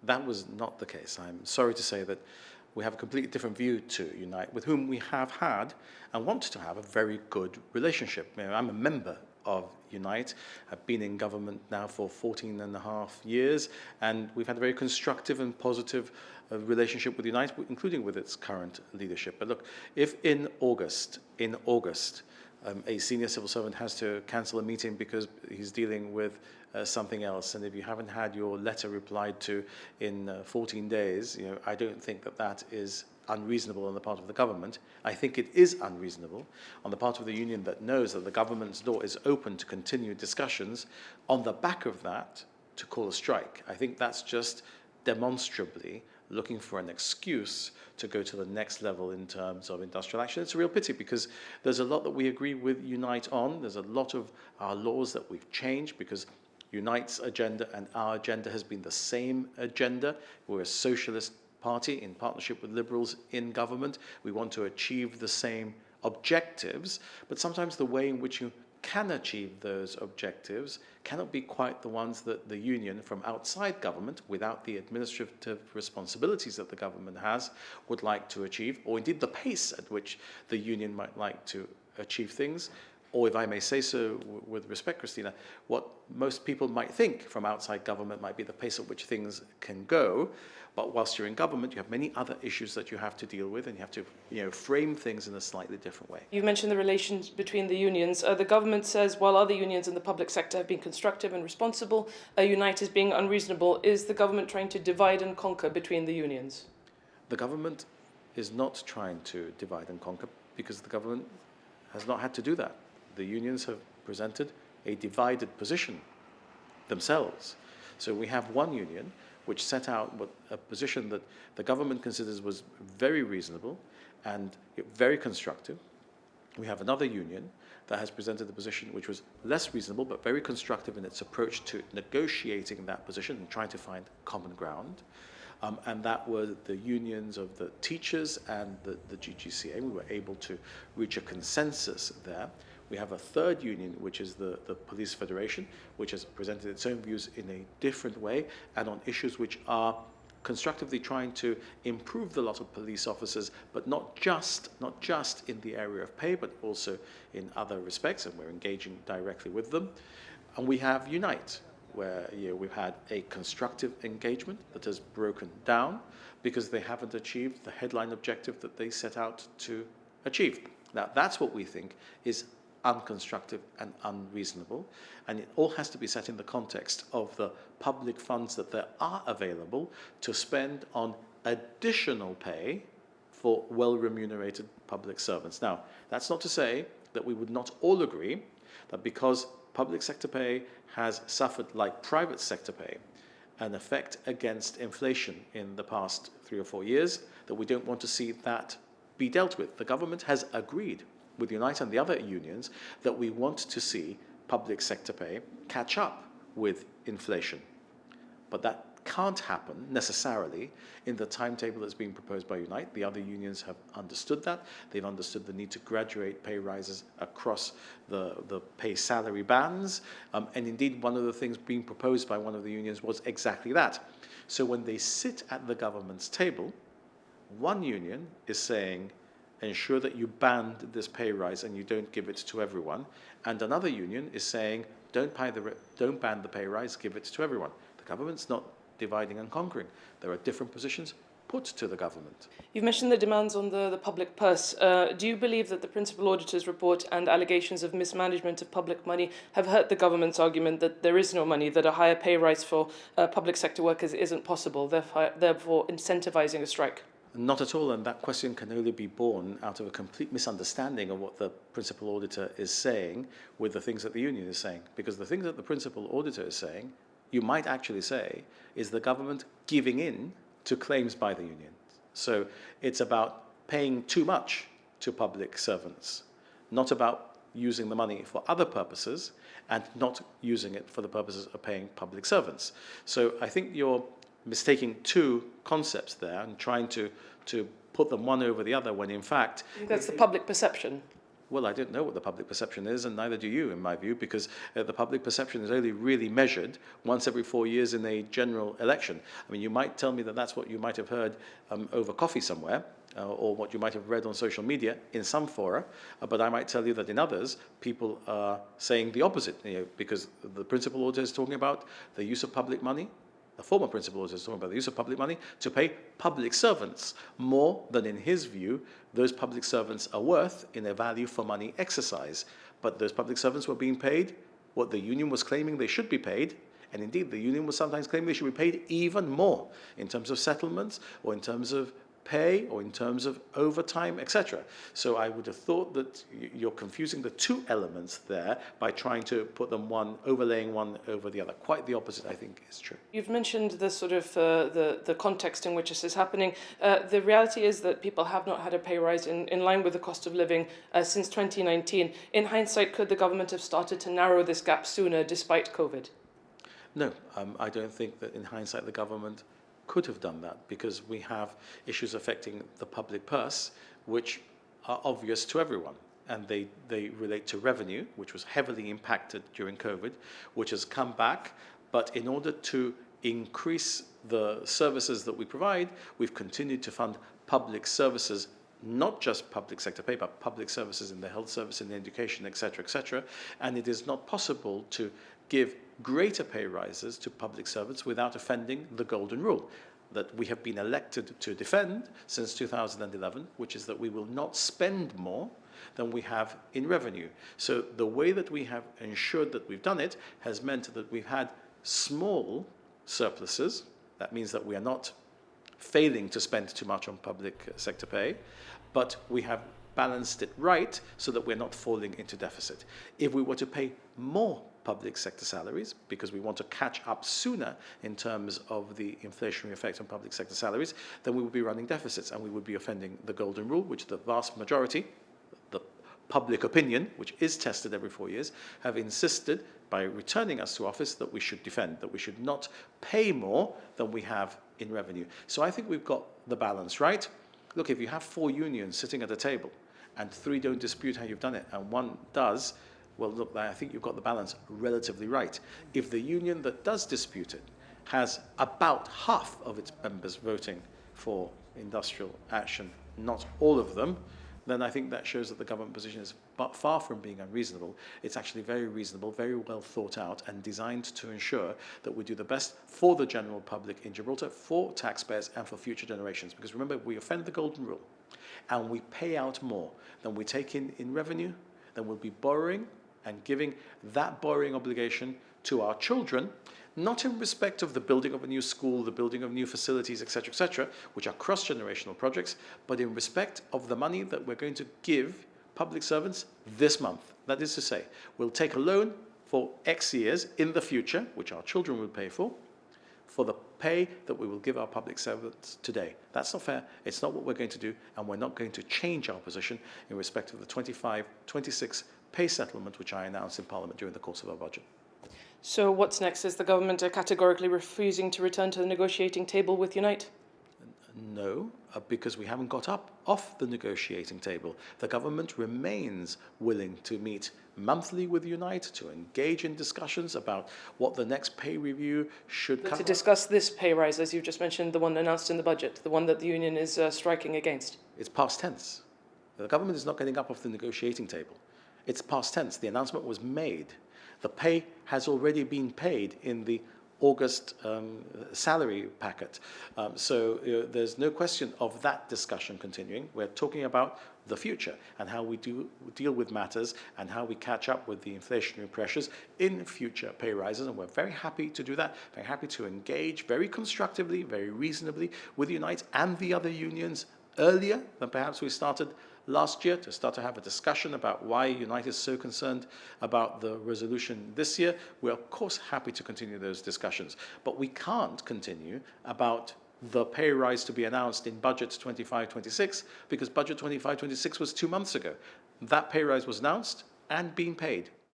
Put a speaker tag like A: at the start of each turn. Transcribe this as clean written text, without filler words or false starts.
A: That was not the case. I'm sorry to say that we have a completely different view to Unite, with whom we have had and want to have a very good relationship. You know, I'm a member of Unite. I've been in government now for 14 and a half years, and we've had a very constructive and positive relationship with Unite, including with its current leadership. But look, if in August, a senior civil servant has to cancel a meeting because he's dealing with something else, and if you haven't had your letter replied to in 14 days, you know, I don't think that that is unreasonable on the part of the government. I think it is unreasonable on the part of the union that knows that the government's door is open to continue discussions on the back of that to call a strike. I think that's just demonstrably looking for an excuse to go to the next level in terms of industrial action. It's a real pity because there's a lot that we agree with Unite on. There's a lot of our laws that we've changed because Unite's agenda and our agenda has been the same agenda. We're a socialist party in partnership with liberals in government. We want to achieve the same objectives, but sometimes the way in which you can achieve those objectives cannot be quite the ones that the union from outside government, without the administrative responsibilities that the government has, would like to achieve, or indeed the pace at which the union might like to achieve things. Or if I may say so with respect, Christina, what most people might think from outside government might be the pace at which things can go. But whilst you're in government, you have many other issues that you have to deal with, and you have to, you know, frame things in a slightly different way.
B: You've mentioned the relations between the unions. The government says while other unions in the public sector have been constructive and responsible, Unite is being unreasonable. Is the government trying to divide and conquer between the unions?
A: The government is not trying to divide and conquer because the government has not had to do that. The unions have presented a divided position themselves. So we have one union which set out a position that the government considers was very reasonable and very constructive. We have another union that has presented a position which was less reasonable but very constructive in its approach to negotiating that position and trying to find common ground. And that were the unions of the teachers and the GGCA. We were able to reach a consensus there. We have a third union, which is the Police Federation, which has presented its own views in a different way and on issues which are constructively trying to improve the lot of police officers, but not just in the area of pay, but also in other respects, and we're engaging directly with them. And we have Unite, where we've had a constructive engagement that has broken down because they haven't achieved the headline objective that they set out to achieve. Now, that's what we think is unconstructive and unreasonable, and it all has to be set in the context of the public funds that there are available to spend on additional pay for well-remunerated public servants. Now, that's not to say that we would not all agree that because public sector pay has suffered, like private sector pay, an effect against inflation in the past 3 or 4 years, that we don't want to see that be dealt with. The government has agreed with Unite and the other unions that we want to see public sector pay catch up with inflation. But that can't happen necessarily in the timetable that's being proposed by Unite. The other unions have understood that. They've understood the need to graduate pay rises across the pay salary bands. And indeed, one of the things being proposed by one of the unions was exactly that. So when they sit at the government's table, one union is saying, ensure that you band this pay rise and you don't give it to everyone. And another union is saying, don't ban the pay rise, give it to everyone. The government's not dividing and conquering. There are different positions put to the government.
B: You've mentioned the demands on the public purse. Do you believe that the principal auditor's report and allegations of mismanagement of public money have hurt the government's argument that there is no money, that a higher pay rise for public sector workers isn't possible, therefore incentivizing a strike?
A: Not at all, and that question can only be born out of a complete misunderstanding of what the principal auditor is saying with the things that the union is saying. Because the things that the principal auditor is saying, you might actually say, is the government giving in to claims by the union. So it's about paying too much to public servants, not about using the money for other purposes and not using it for the purposes of paying public servants. So I think you're mistaking two concepts there and trying to put them one over the other when in fact...
B: That's the public perception.
A: Well, I don't know what the public perception is, and neither do you, in my view, because the public perception is only really measured once every 4 years in a general election. I mean, you might tell me that that's what you might have heard over coffee somewhere, or what you might have read on social media in some fora, but I might tell you that in others, people are saying the opposite, because the principal auditor is talking about the use of public money. The former principal auditor is talking about the use of public money to pay public servants more than, in his view, those public servants are worth in a value for money exercise. But those public servants were being paid what the union was claiming they should be paid, and indeed the union was sometimes claiming they should be paid even more in terms of settlements or in terms of pay or in terms of overtime, etc. So I would have thought that you're confusing the two elements there by trying to put them overlaying one over the other. Quite the opposite, I think, is true.
B: You've mentioned the sort of the context in which this is happening. The reality is that people have not had a pay rise in line with the cost of living since 2019. In hindsight, could the government have started to narrow this gap sooner despite COVID?
A: No, I don't think that in hindsight the government could have done that, because we have issues affecting the public purse which are obvious to everyone, and they relate to revenue, which was heavily impacted during COVID, which has come back, but in order to increase the services that we provide, we've continued to fund public services, not just public sector pay, but public services in the health service, in the education, etc., and it is not possible to give greater pay rises to public servants without offending the golden rule that we have been elected to defend since 2011, which is that we will not spend more than we have in revenue. So the way that we have ensured that we've done it has meant that we've had small surpluses. That means that we are not failing to spend too much on public sector pay, but we have balanced it right so that we're not falling into deficit. If we were to pay more public sector salaries, because we want to catch up sooner in terms of the inflationary effect on public sector salaries, then we would be running deficits and we would be offending the golden rule, which the vast majority, the public opinion, which is tested every 4 years, have insisted by returning us to office that we should defend, that we should not pay more than we have in revenue. So I think we've got the balance right. Look, if you have 4 unions sitting at a table and 3 don't dispute how you've done it and 1 does, well, look, I think you've got the balance relatively right. If the union that does dispute it has about half of its members voting for industrial action, not all of them, then I think that shows that the government position is far from being unreasonable. It's actually very reasonable, very well thought out, and designed to ensure that we do the best for the general public in Gibraltar, for taxpayers, and for future generations. Because remember, we offend the golden rule, and we pay out more than we take in revenue, then we'll be borrowing and giving that borrowing obligation to our children, not in respect of the building of a new school, the building of new facilities, etc., which are cross-generational projects, but in respect of the money that we're going to give public servants this month. That is to say, we'll take a loan for X years in the future, which our children will pay for the pay that we will give our public servants today. That's not fair. It's not what we're going to do, and we're not going to change our position in respect of the 25-26 pay settlement, which I announced in Parliament during the course of our budget.
B: So what's next? Is the government categorically refusing to return to the negotiating table with Unite?
A: No, because we haven't got up off the negotiating table. The government remains willing to meet monthly with Unite, to engage in discussions about what the next pay review should cover.
B: To discuss this pay rise, as you've just mentioned, the one announced in the budget, the one that the union is striking against.
A: It's past tense. The government is not getting up off the negotiating table. It's past tense. The announcement was made. The pay has already been paid in the August salary packet. So there's no question of that discussion continuing. We're talking about the future and how we deal with matters and how we catch up with the inflationary pressures in future pay rises. And we're very happy to do that, very happy to engage very constructively, very reasonably with Unite and the other unions earlier than perhaps we started last year, to start to have a discussion about why Unite is so concerned about the resolution this year. We're of course happy to continue those discussions, but we can't continue about the pay rise to be announced in Budget 25-26 because Budget 25-26 was 2 months ago. That pay rise was announced and being paid.